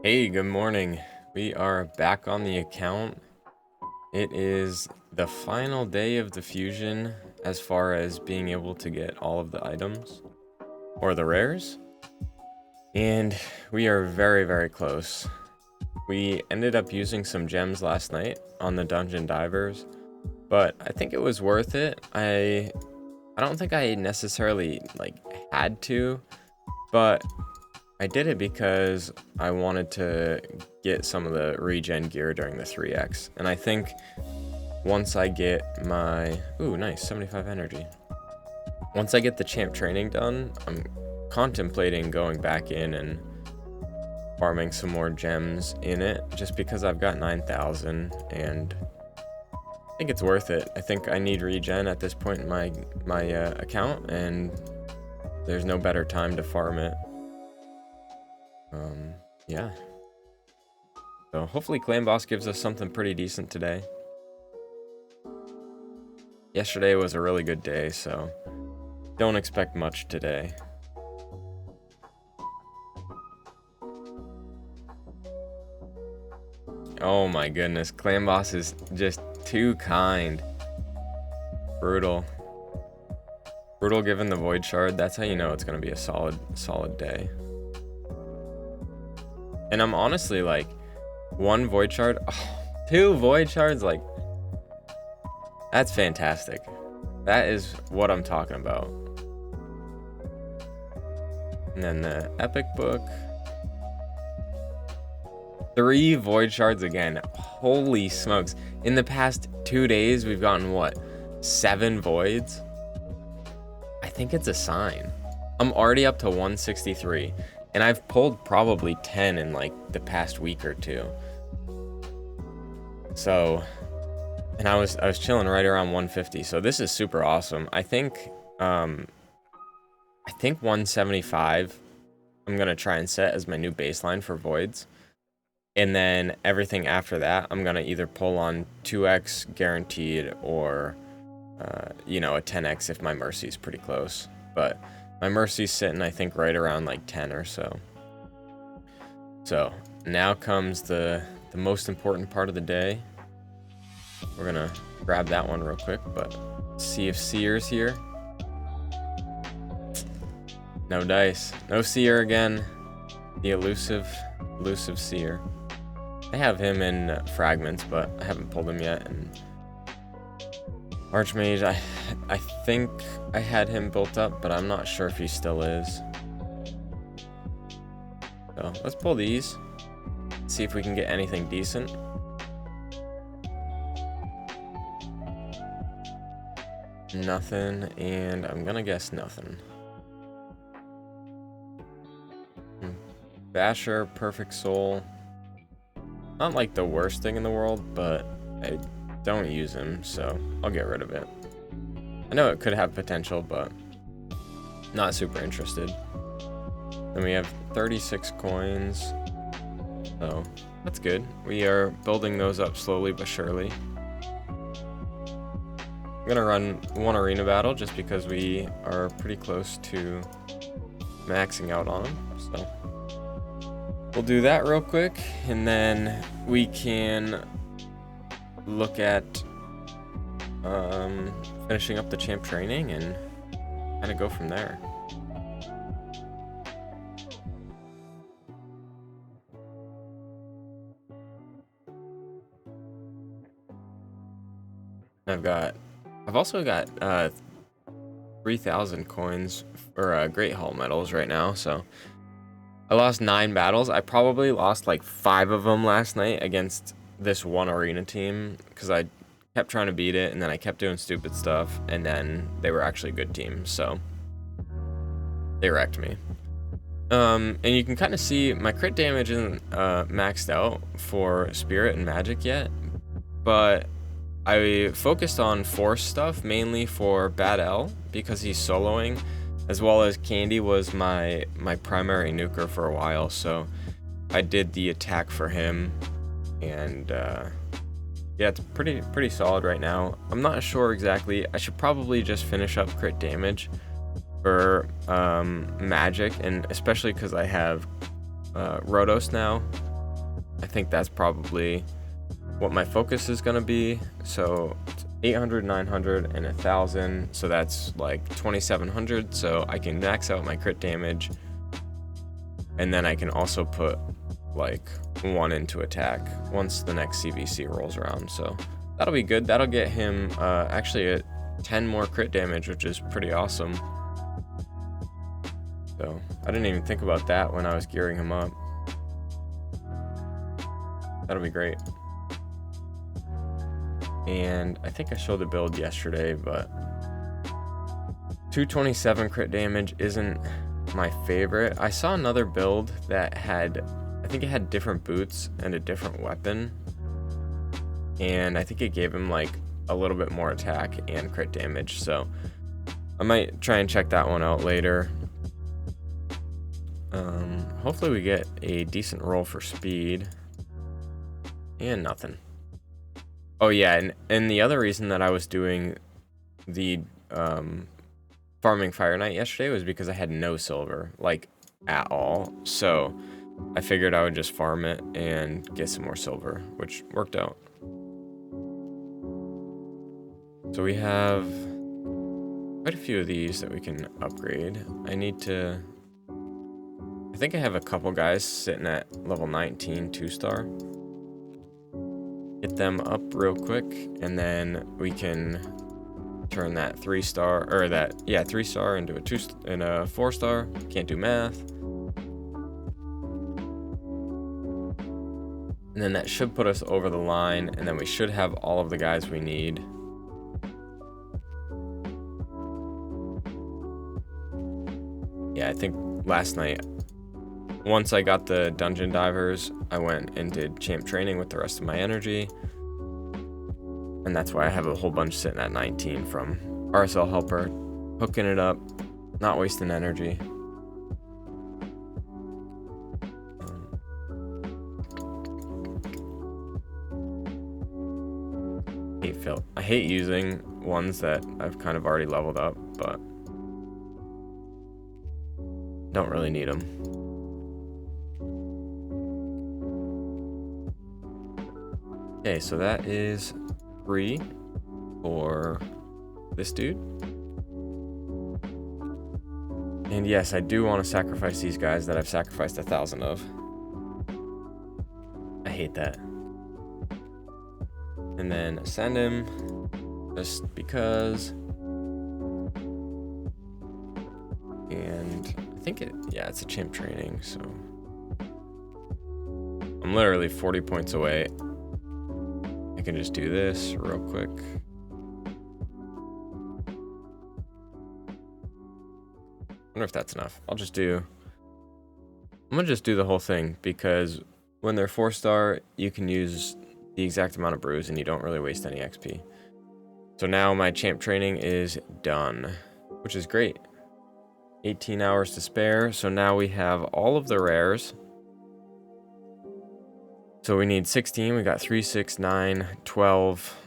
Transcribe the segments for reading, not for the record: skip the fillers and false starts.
Hey, good morning. We are back on the account. It is the final day of the fusion as far as being able to get all of the items or the rares. And we are very, very close. We ended up using some gems last night on the dungeon divers, but I think it was worth it. I don't think I necessarily had to, but I did it because I wanted to get some of the regen gear during the 3x. And I think once I get my... Ooh, nice, 75 energy. Once I get the champ training done, I'm contemplating going back in and farming some more gems in it, just because I've got 9,000 and I think it's worth it. I think I need regen at this point in my account, and there's no better time to farm it. Yeah. So hopefully Clan Boss gives us something pretty decent today. Yesterday was a really good day, so don't expect much today. Oh my goodness, Clan Boss is just too kind. Brutal. Brutal given the Void Shard. That's how you know it's gonna be a solid day. And I'm honestly like, one Void Shard, two Void Shards, like, that's fantastic. That is what I'm talking about. And then the Epic Book. 3 Void Shards again. Holy smokes. In the past 2 days, we've gotten what? 7 Voids? I think it's a sign. I'm already up to 163. And I've pulled probably 10 in like the past week or two. So, and I was chilling right around 150. So this is super awesome. I think 175 I'm gonna try and set as my new baseline for voids. And then everything after that, I'm gonna either pull on 2x guaranteed or you know, a 10x if my mercy is pretty close. But my mercy's sitting, I think, right around like 10 or so. So now comes the most important part of the day. We're gonna grab that one real quick, but see if Seer's here. No dice. No Seer again. The elusive Seer. I have him in fragments, but I haven't pulled him yet. And Archmage, I think I had him built up, but I'm not sure if he still is. So let's pull these. See if we can get anything decent. Nothing, and I'm gonna guess nothing. Basher, Perfect Soul. Not like the worst thing in the world, but I don't use him, so I'll get rid of it. I know it could have potential, but not super interested. Then we have 36 coins, so that's good. We are building those up slowly but surely. I'm gonna run one arena battle just because we are pretty close to maxing out on them, so we'll do that real quick, and then we can look at finishing up the champ training and kind of go from there. I've also got 3,000 coins for Great Hall medals right now, so I lost 9 battles. I probably lost like 5 of them last night against this one arena team because I kept trying to beat it and then I kept doing stupid stuff, and then they were actually a good team, so they wrecked me. And you can kind of see my crit damage isn't maxed out for Spirit and Magic yet, but I focused on Force stuff mainly for Bad L because he's soloing, as well as Candy was my primary nuker for a while, so I did the attack for him, and yeah, it's pretty solid right now. I'm not sure exactly. I should probably just finish up crit damage for Magic, and especially because I have Rotos now, I think that's probably what my focus is going to be. So 800, 900, and 1,000. So that's like 2,700. So I can max out my crit damage. And then I can also put like 1 into attack once the next CVC rolls around. So that'll be good. That'll get him actually at 10 more crit damage, which is pretty awesome. So I didn't even think about that when I was gearing him up. That'll be great. And I think I showed the build yesterday, but 227 crit damage isn't my favorite. I saw another build that had, I think it had different boots and a different weapon, and I think it gave him like a little bit more attack and crit damage, so I might try and check that one out later. Hopefully we get a decent roll for speed, and nothing. Oh yeah, and the other reason that I was doing the farming Fire Knight yesterday was because I had no silver, like at all. So I figured I would just farm it and get some more silver, which worked out. So we have quite a few of these that we can upgrade. I think I have a couple guys sitting at level 19 2-star. Get them up real quick, and then we can turn that 3-star, or that, yeah, 3-star into a 4-star. Can't do math. And then that should put us over the line, and then we should have all of the guys we need. Yeah, I think last night, once I got the dungeon divers, I went and did champ training with the rest of my energy. And that's why I have a whole bunch sitting at 19 from RSL Helper, hooking it up, not wasting energy. I hate using ones that I've kind of already leveled up, but don't really need them. Okay, so that is 3 for this dude. And yes, I do want to sacrifice these guys that I've sacrificed 1,000 of. I hate that. And then ascend him just because. And I think it's a champ training, so I'm literally 40 points away. I can just do this real quick. Wonder if that's enough. I'm gonna just do the whole thing, because when they're 4-star, you can use the exact amount of brews and you don't really waste any XP. So now my champ training is done, which is great. 18 hours to spare. So now we have all of the rares. So we need 16. We got 3, 6, 9, 12,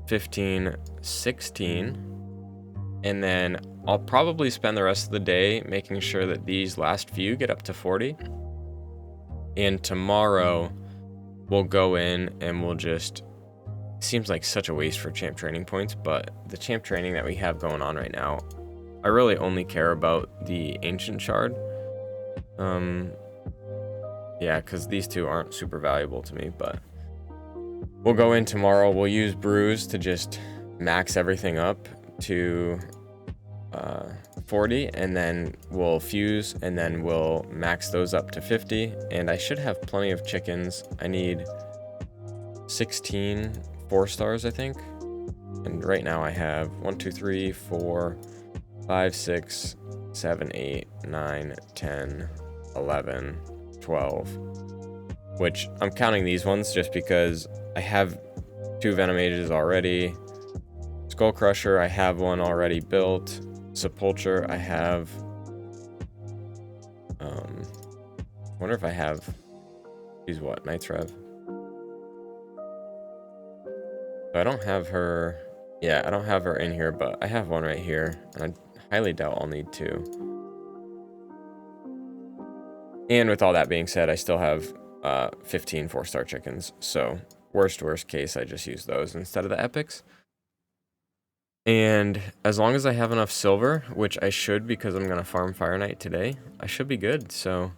15, 16. And then I'll probably spend the rest of the day making sure that these last few get up to 40. And tomorrow we'll go in and we'll just, seems like such a waste for champ training points, but the champ training that we have going on right now, I really only care about the ancient shard. Yeah, because these two aren't super valuable to me, but we'll go in tomorrow. We'll use brews to just max everything up to 40, and then we'll fuse, and then we'll max those up to 50. And I should have plenty of chickens. I need 16 4-stars, I think. And right now I have 1, 2, 3, 4, 5, 6, 7, 8, 9, 10, 11, 12, which I'm counting these ones just because I have 2 Venom Mages already. Skull Crusher, I have one already built. Sepulture, I have. Wonder if I have. She's what? Knight's Rev. I don't have her. Yeah, I don't have her in here, but I have one right here, and I highly doubt I'll need 2. And with all that being said, I still have 15 4-star chickens. So worst case, I just use those instead of the epics. And as long as I have enough silver, which I should because I'm going to farm Fire Knight today, I should be good. So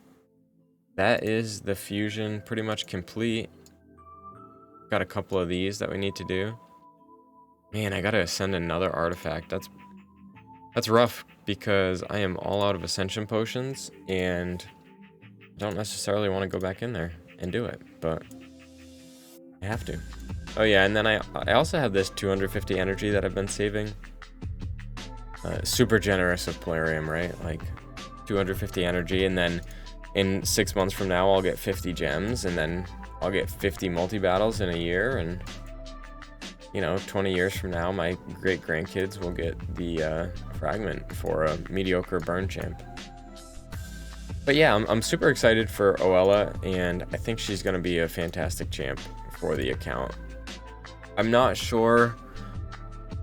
that is the fusion pretty much complete. Got a couple of these that we need to do. Man, I got to ascend another artifact. That's rough because I am all out of ascension potions and I don't necessarily want to go back in there and do it, but I have to. Oh yeah, and then I also have this 250 energy that I've been saving. Super generous of Plarium, right? Like 250 energy, and then in 6 months from now I'll get 50 gems, and then I'll get 50 multi-battles in a year, and you know, 20 years from now my great grandkids will get the fragment for a mediocre burn champ. But yeah, I'm super excited for Oella, and I think she's going to be a fantastic champ for the account. I'm not sure.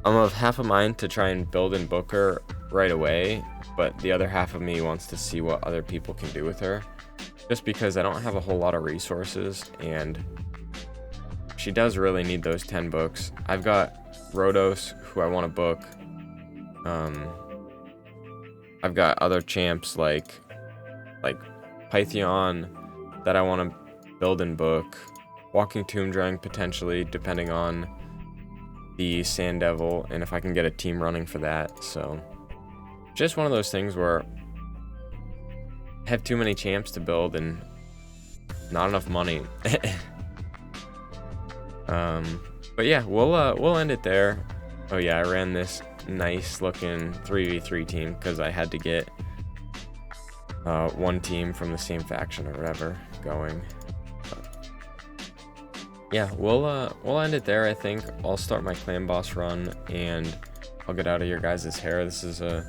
I'm of half a mind to try and build and book her right away, but the other half of me wants to see what other people can do with her, just because I don't have a whole lot of resources, and she does really need those 10 books. I've got Rhodos, who I want to book. I've got other champs like Pythion that I want to build and book. Walking Tomb Drawing potentially, depending on the Sand Devil and if I can get a team running for that. So just one of those things where I have too many champs to build and not enough money. But yeah, we'll end it there. Oh yeah, I ran this nice looking 3v3 team because I had to get one team from the same faction or whatever going. Yeah, we'll end it there. I think I'll start my clan boss run and I'll get out of your guys' hair. This is a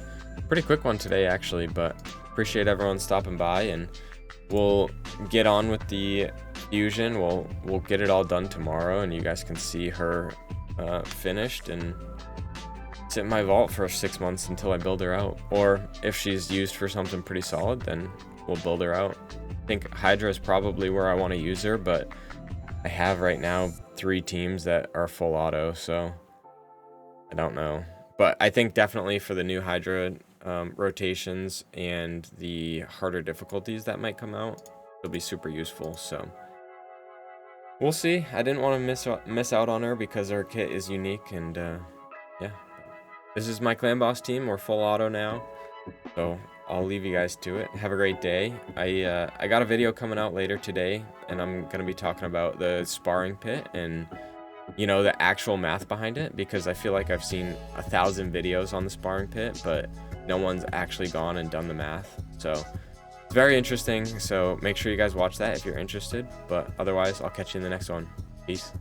pretty quick one today actually, but appreciate everyone stopping by, and we'll get on with the fusion. We'll get it all done tomorrow, and you guys can see her finished and sit in my vault for 6 months until I build her out. Or if she's used for something pretty solid, then we'll build her out. I think Hydra is probably where I want to use her, but I have right now 3 teams that are full auto, so I don't know. But I think definitely for the new Hydra rotations and the harder difficulties that might come out, it'll be super useful. So we'll see. I didn't want to miss out on her because her kit is unique, and yeah. This is my clan boss team. We're full auto now, so I'll leave you guys to it. Have a great day. I got a video coming out later today, and I'm gonna be talking about the sparring pit and, you know, the actual math behind it, because I feel like I've seen 1,000 videos on the sparring pit, but no one's actually gone and done the math. So it's very interesting. So make sure you guys watch that if you're interested. But otherwise, I'll catch you in the next one. Peace.